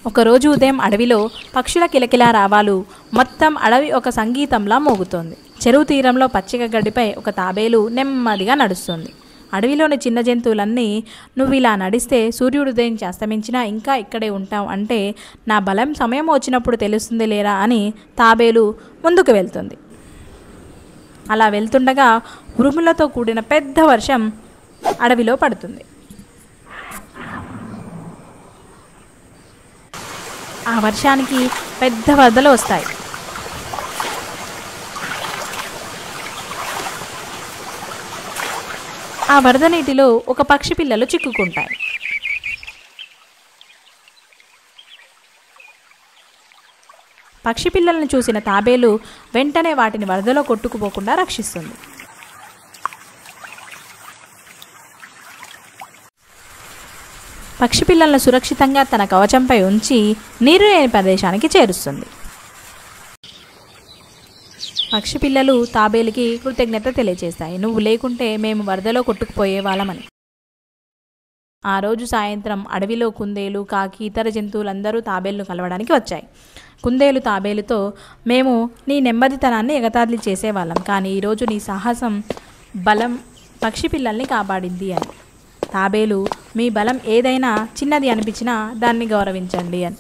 ఒకరోజు ఉదయం అడవిలో పక్షుల కిలకిలా రావాలు, మొత్తం అడవి ఒక సంగీతంలా మోగుతోంది. చెరువు తీరంలో పచ్చిక గడ్డిపై ఒక తాబేలు నెమ్మదిగా నడుస్తుంది. అడవిలోని చిన్న జంతువులన్నీ, నువ్వు ఇలా నడిస్తే సూర్యుడు ఉదయించి అస్తమించినా ఇంకా ఇక్కడే ఉంటావు అంటే నా బలం సమయం వచ్చినప్పుడు తెలుస్తుంది లేరా అని తాబేలు ముందుకు వెళ్తుంది. అలా వెళ్తుండగా ఉరుములతో కూడిన పెద్ద వర్షం అడవిలో పడుతుంది. ఆ వర్షానికి పెద్ద వరదలు వస్తాయి. ఆ వరద నీటిలో ఒక పక్షి పిల్లలు చిక్కుకుంటాయి. పక్షి పిల్లలను చూసిన తాబేలు వెంటనే వాటిని వరదలో కొట్టుకుపోకుండా రక్షిస్తుంది. పక్షి పిల్లలను సురక్షితంగా తన కవచంపై ఉంచి నీరు లేని ప్రదేశానికి చేరుస్తుంది. పక్షి పిల్లలు తాబేలుకి కృతజ్ఞత తెలియజేస్తాయి. నువ్వు లేకుంటే మేము వరదలో కొట్టుకుపోయే వాళ్ళమని. ఆ రోజు సాయంత్రం అడవిలో కుందేలు, కాకి, ఇతర జంతువులందరూ తాబేలును కలవడానికి వచ్చాయి. కుందేలు తాబేలుతో, మేము నీ నెమ్మదితనాన్ని ఎగతాళి చేసేవాళ్ళం, కానీ ఈరోజు నీ సాహసం బలం పక్షి పిల్లల్ని కాపాడింది అని. తాబేలు, మీ బలం ఏదైనా చిన్నది అనిపించినా దాన్ని గౌరవించండి అని.